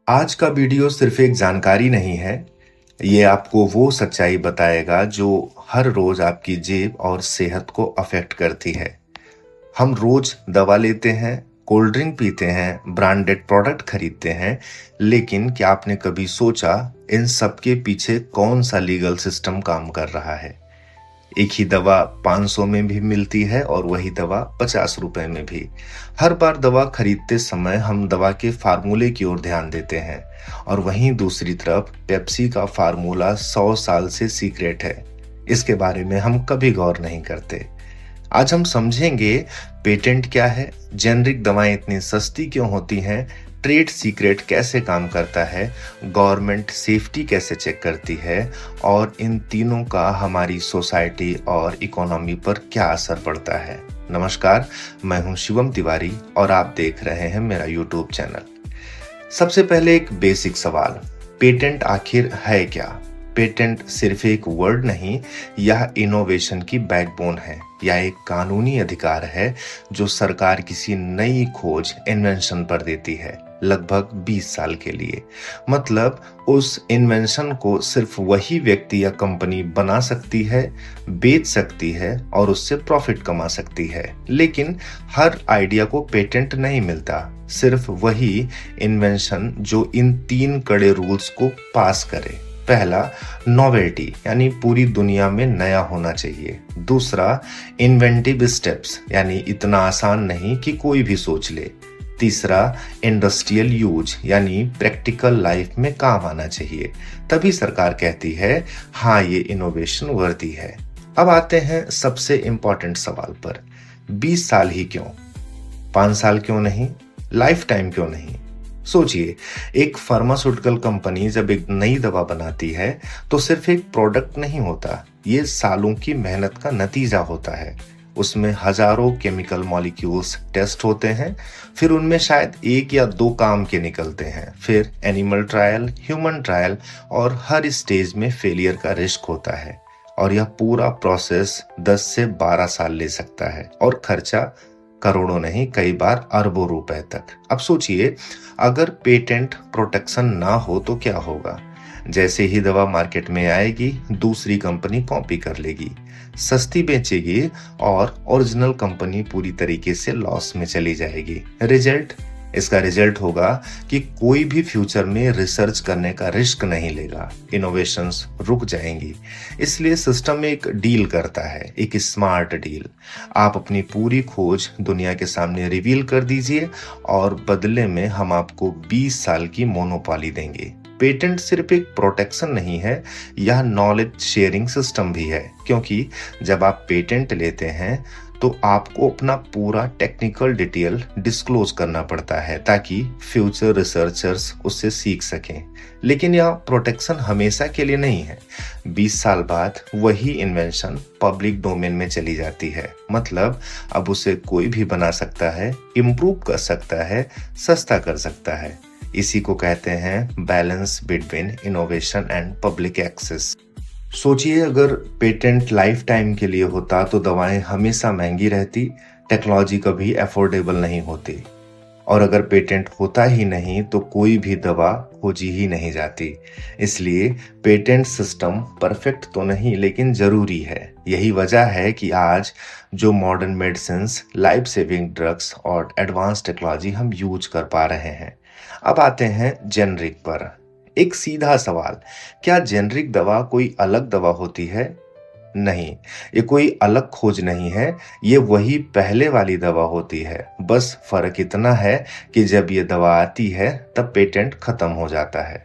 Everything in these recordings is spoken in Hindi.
आज का वीडियो सिर्फ एक जानकारी नहीं है। ये आपको वो सच्चाई बताएगा जो हर रोज आपकी जेब और सेहत को अफेक्ट करती है। हम रोज दवा लेते हैं, कोल्ड ड्रिंक पीते हैं, ब्रांडेड प्रोडक्ट खरीदते हैं, लेकिन क्या आपने कभी सोचा इन सब के पीछे कौन सा लीगल सिस्टम काम कर रहा है? एक ही दवा 500 में भी मिलती है और वही दवा 50 रुपए में भी। हर बार दवा खरीदते समय हम दवा के फार्मूले की ओर ध्यान देते हैं, और वहीं दूसरी तरफ पेप्सी का फार्मूला 100 साल से सीक्रेट है। इसके बारे में हम कभी गौर नहीं करते। आज हम समझेंगे पेटेंट क्या है, जेनरिक दवाएं इतनी सस्ती क्यों होती हैं, ट्रेड सीक्रेट कैसे काम करता है, गवर्नमेंट सेफ्टी कैसे चेक करती है, और इन तीनों का हमारी सोसाइटी और इकोनॉमी पर क्या असर पड़ता है। नमस्कार, मैं हूं शिवम तिवारी और आप देख रहे हैं मेरा यूट्यूब चैनल। सबसे पहले एक बेसिक सवाल, पेटेंट आखिर है क्या? पेटेंट सिर्फ एक वर्ड नहीं, यह इनोवेशन की बैकबोन है। यह एक कानूनी अधिकार है जो सरकार किसी नई खोज इन्वेंशन पर देती है, लगभग 20 साल के लिए। मतलब उस इन्वेंशन को सिर्फ वही व्यक्ति या कंपनी बना सकती है, बेच सकती है और उससे प्रॉफिट कमा सकती है। लेकिन हर आइडिया को पेटेंट नहीं मिलता, सिर्फ वही इन्वेंशन जो इन 3 कड़े रूल्स को पास करे। पहला, नोवेल्टी यानी पूरी दुनिया में नया होना चाहिए। दूसरा, इन्वेंटिव स्टेप्स यानी इतना आसान नहीं कि कोई भी सोच ले। तीसरा, इंडस्ट्रियल यूज यानी प्रैक्टिकल लाइफ में काम आना चाहिए। तभी सरकार कहती है हाँ, ये इनोवेशन वर्दी है। अब आते हैं सबसे इंपॉर्टेंट सवाल पर, 20 साल ही क्यों? 5 साल क्यों नहीं? लाइफ टाइम क्यों नहीं? सोचिए, एक फार्मास्यूटिकल कंपनी जब एक नई दवा बनाती है तो सिर्फ एक प्रोडक्ट नहीं होता, ये सालों की मेहनत का नतीजा होता है। उसमें हजारों केमिकल मॉलिक्यूल्स टेस्ट होते हैं, फिर उनमें शायद 1 या 2 काम के निकलते हैं, फिर एनिमल ट्रायल, ह्यूमन ट्रायल, और हर स्टेज में फेलियर का रिस्क होता है। और यह पूरा प्रोसेस 10 से 12 साल ले सकता है, और खर्चा करोड़ों नहीं, कई बार अरबों रुपए तक। अब सोचिए, अगर पेटेंट प्रोटेक्शन ना हो तो क्या होगा? जैसे ही दवा मार्केट में आएगी, दूसरी कंपनी कॉपी कर लेगी, सस्ती बेचेगी, और ओरिजिनल कंपनी पूरी तरीके से लॉस में चली जाएगी। इसका रिजल्ट होगा कि कोई भी फ्यूचर में रिसर्च करने का रिस्क नहीं लेगा, इनोवेशंस रुक जाएंगी। इसलिए सिस्टम एक डील करता है, एक स्मार्ट डील। आप अपनी पूरी खोज दुनिया के सामने रिवील कर दीजिए और बदले में हम आपको 20 साल की मोनोपोली देंगे। पेटेंट सिर्फ एक प्रोटेक्शन नहीं है, यह नॉलेज शेयरिंग सिस्टम भी है, क्योंकि जब आप पेटेंट लेते हैं तो आपको अपना पूरा टेक्निकल डिटेल डिस्क्लोज करना पड़ता है ताकि फ्यूचर रिसर्चर्स उससे सीख सकें। लेकिन यह प्रोटेक्शन हमेशा के लिए नहीं है। 20 साल बाद वही इन्वेंशन पब्लिक डोमेन में चली जाती है। मतलब अब उसे कोई भी बना सकता है, इम्प्रूव कर सकता है, सस्ता कर सकता है। इसी को कहते हैं balance between innovation and public access. सोचिए, अगर पेटेंट लाइफ टाइम के लिए होता तो दवाएं हमेशा महंगी रहती, टेक्नोलॉजी कभी अफोर्डेबल नहीं होती। और अगर पेटेंट होता ही नहीं तो कोई भी दवा खोजी ही नहीं जाती। इसलिए पेटेंट सिस्टम परफेक्ट तो नहीं, लेकिन जरूरी है। यही वजह है कि आज जो modern medicines, life saving drugs और एडवांस टेक्नोलॉजी हम यूज कर पा रहे हैं। अब आते हैं जेनरिक पर। एक सीधा सवाल, क्या जेनरिक दवा कोई अलग दवा होती है? नहीं, ये कोई अलग खोज नहीं है, ये वही पहले वाली दवा होती है। बस फर्क इतना है कि जब ये दवा आती है तब पेटेंट खत्म हो जाता है।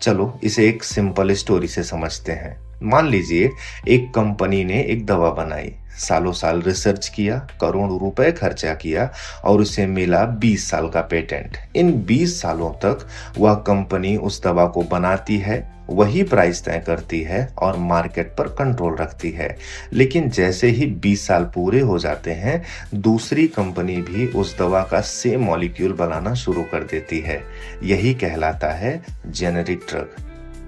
चलो इसे एक सिंपल स्टोरी से समझते हैं। मान लीजिए एक कंपनी ने एक दवा बनाई, सालों साल रिसर्च किया, करोड़ों रुपए खर्चा किया और उसे मिला 20 साल का पेटेंट। इन 20 सालों तक वह कंपनी उस दवा को बनाती है, वही प्राइस तय करती है और मार्केट पर कंट्रोल रखती है। लेकिन जैसे ही 20 साल पूरे हो जाते हैं, दूसरी कंपनी भी उस दवा का सेम मॉलिक्यूल बनाना शुरू कर देती है। यही कहलाता है जेनेरिक ड्रग।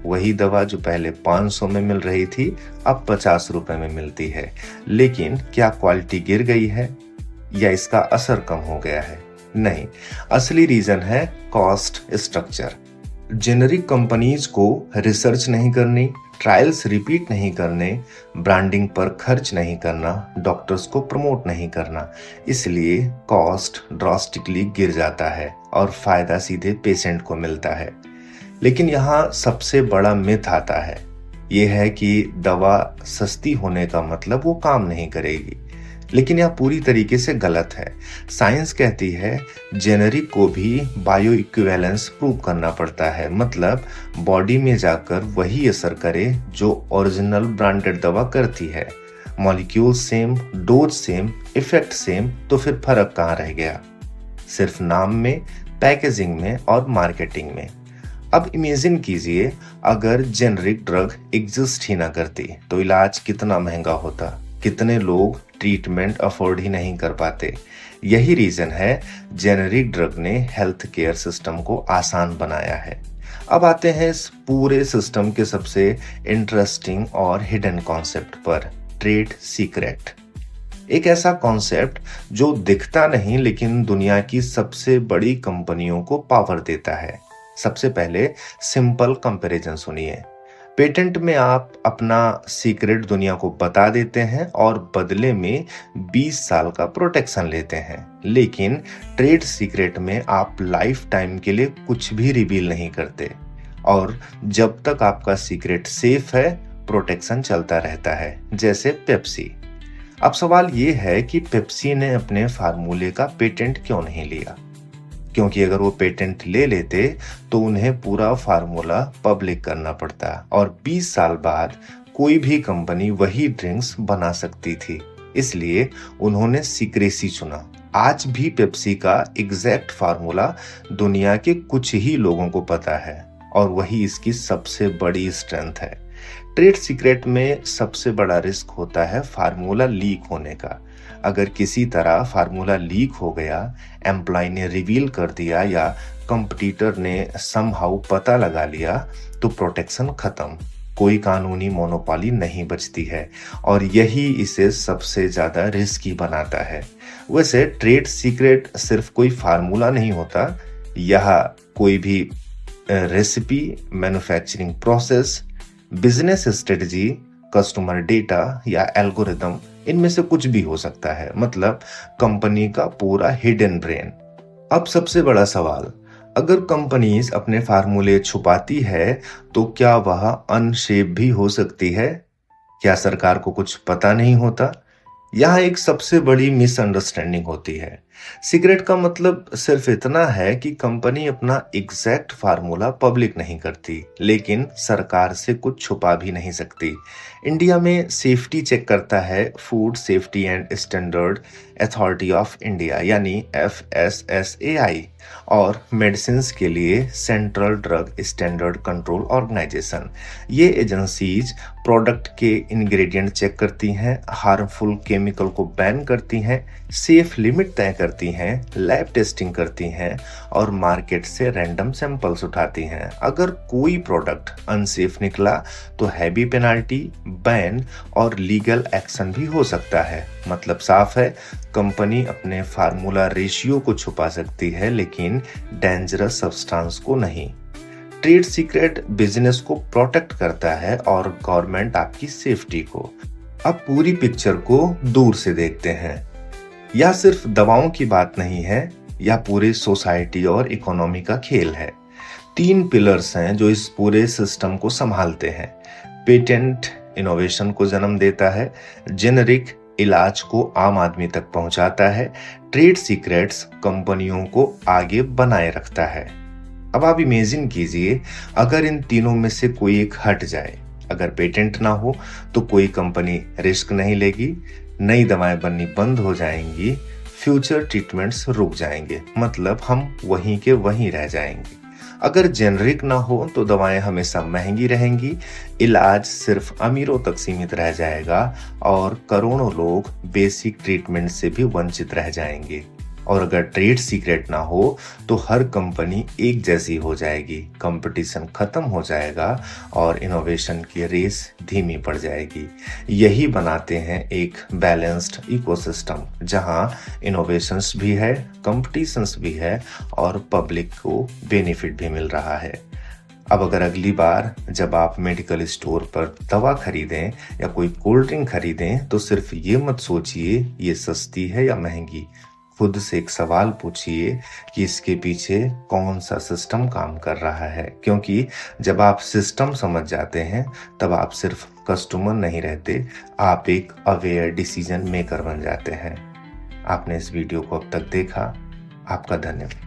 वही दवा जो पहले 500 में मिल रही थी अब 50 रुपए में मिलती है। लेकिन क्या क्वालिटी गिर गई है या इसका असर कम हो गया है? नहीं, असली रीजन है कॉस्ट स्ट्रक्चर। जेनरिक कंपनीज को रिसर्च नहीं करनी, ट्रायल्स रिपीट नहीं करने, ब्रांडिंग पर खर्च नहीं करना, डॉक्टर्स को प्रमोट नहीं करना, इसलिए कॉस्ट ड्रास्टिकली गिर जाता है और फायदा सीधे पेशेंट को मिलता है। लेकिन यहाँ सबसे बड़ा मिथ आता है, ये है कि दवा सस्ती होने का मतलब वो काम नहीं करेगी। लेकिन यह पूरी तरीके से गलत है। साइंस कहती है जेनरिक को भी बायो इक्विवेलेंस प्रूव करना पड़ता है, मतलब बॉडी में जाकर वही असर करे जो ओरिजिनल ब्रांडेड दवा करती है। Molecule same, dose same, effect same, तो फिर फर्क कहाँ रह गया? सिर्फ नाम में, पैकेजिंग में और मार्केटिंग में। अब इमेजिन कीजिए, अगर जेनरिक ड्रग एग्जिस्ट ही ना करती तो इलाज कितना महंगा होता, कितने लोग ट्रीटमेंट अफोर्ड ही नहीं कर पाते। यही रीजन है जेनरिक ड्रग ने हेल्थ केयर सिस्टम को आसान बनाया है। अब आते हैं इस पूरे सिस्टम के सबसे इंटरेस्टिंग और हिडन कॉन्सेप्ट पर, ट्रेड सीक्रेट। एक ऐसा कॉन्सेप्ट जो दिखता नहीं लेकिन दुनिया की सबसे बड़ी कंपनियों को पावर देता है। सबसे पहले सिंपल कंपैरिजन सुनिए। पेटेंट में आप अपना सीक्रेट दुनिया को बता देते हैं और बदले में 20 साल का प्रोटेक्शन लेते हैं। लेकिन ट्रेड सीक्रेट में आप लाइफ टाइम के लिए कुछ भी रिवील नहीं करते और जब तक आपका सीक्रेट सेफ है, प्रोटेक्शन चलता रहता है, जैसे पेप्सी। अब सवाल ये है कि पेप्सी ने अपने फार्मूले का पेटेंट क्यों नहीं लिया? क्योंकि अगर वो पेटेंट ले लेते तो उन्हें पूरा फार्मूला पब्लिक करना पड़ता और 20 साल बाद कोई भी कंपनी वही ड्रिंक्स बना सकती थी। इसलिए उन्होंने सीक्रेसी चुना। आज भी पेप्सी का एग्जैक्ट फार्मूला दुनिया के कुछ ही लोगों को पता है और वही इसकी सबसे बड़ी स्ट्रेंथ है। ट्रेड सीक्रेट में सबसे बड़ा रिस्क होता है फार्मूला लीक होने का। अगर किसी तरह फार्मूला लीक हो गया, एम्प्लॉय ने रिवील कर दिया या कंपटीटर ने समहाउ पता लगा लिया, तो प्रोटेक्शन खत्म। कोई कानूनी मोनोपोली नहीं बचती है और यही इसे सबसे ज्यादा रिस्की बनाता है। वैसे ट्रेड सीक्रेट सिर्फ कोई फार्मूला नहीं होता, यह कोई भी recipe, manufacturing process, business strategy, customer data या एल्गोरिदम, इनमें से कुछ भी हो सकता है। मतलब कंपनी का पूरा हिडन ब्रेन। अब सबसे बड़ा सवाल, अगर कंपनीज अपने फार्मूले छुपाती है तो क्या वह अनशेप भी हो सकती है? क्या सरकार को कुछ पता नहीं होता? यहाँ एक सबसे बड़ी मिसअंडरस्टैंडिंग होती है। सीक्रेट का मतलब सिर्फ इतना है कि कंपनी अपना एग्जैक्ट फार्मूला पब्लिक नहीं करती, लेकिन सरकार से कुछ छुपा भी नहीं सकती। इंडिया में सेफ्टी चेक करता है food safety and standard authority of India यानी FSSAI और मेडिसिन के लिए central drug standard control organization. ये एजेंसीज प्रोडक्ट के इंग्रेडिएंट चेक करती हैं, हार्मफुल केमिकल को बैन करती हैं, सेफ लिमिट तय करती हैं, लैब टेस्टिंग करती हैं और मार्केट से रैंडम सैंपल्स उठाती हैं। अगर कोई प्रोडक्ट अनसेफ निकला तो हैवी पेनाल्टी, बैन और लीगल एक्शन भी हो सकता है। मतलब साफ है, कंपनी अपने फार्मूला रेशियो को छुपा सकती है लेकिन डेंजरस सब्सटेंस को नहीं। ट्रेड सीक्रेट बिजनेस को प्रोटेक्ट करता है और गवर्नमेंट आपकी सेफ्टी को। अब पूरी पिक्चर को दूर से देखते हैं। यह सिर्फ दवाओं की बात नहीं है, यह पूरे सोसाइटी और इकोनॉमी का खेल है। 3 पिलर्स हैं जो इस पूरे सिस्टम को संभालते हैं। पेटेंट इनोवेशन को जन्म देता है, जेनरिक इलाज को आम आदमी तक पहुंचाता है, ट्रेड सीक्रेट्स कंपनियों को आगे बनाए रखता है। अब आप इमेजिन कीजिए, अगर इन तीनों में से कोई एक हट जाए, अगर पेटेंट ना हो तो कोई कंपनी रिस्क नहीं लेगी, नई दवाएं बननी बंद हो जाएंगी, फ्यूचर ट्रीटमेंट्स रुक जाएंगे, मतलब हम वहीं के वहीं रह जाएंगे। अगर जेनरिक ना हो तो दवाएं हमेशा महंगी रहेंगी, इलाज सिर्फ अमीरों तक सीमित रह जाएगा और करोड़ों लोग बेसिक ट्रीटमेंट से भी वंचित रह जाएंगे। और अगर ट्रेड सीक्रेट ना हो तो हर कंपनी एक जैसी हो जाएगी, कंपटीशन खत्म हो जाएगा और इनोवेशन की रेस धीमी पड़ जाएगी। यही बनाते हैं एक बैलेंस्ड इकोसिस्टम जहां इनोवेशंस भी है, कंपटीशंस भी है और पब्लिक को बेनिफिट भी मिल रहा है। अब अगर अगली बार जब आप मेडिकल स्टोर पर दवा खरीदें या कोई कोल्ड ड्रिंक खरीदें तो सिर्फ ये मत सोचिए ये सस्ती है या महंगी। खुद से एक सवाल पूछिए कि इसके पीछे कौन सा सिस्टम काम कर रहा है, क्योंकि जब आप सिस्टम समझ जाते हैं तब आप सिर्फ कस्टमर नहीं रहते, आप एक अवेयर डिसीजन मेकर बन जाते हैं। आपने इस वीडियो को अब तक देखा, आपका धन्यवाद।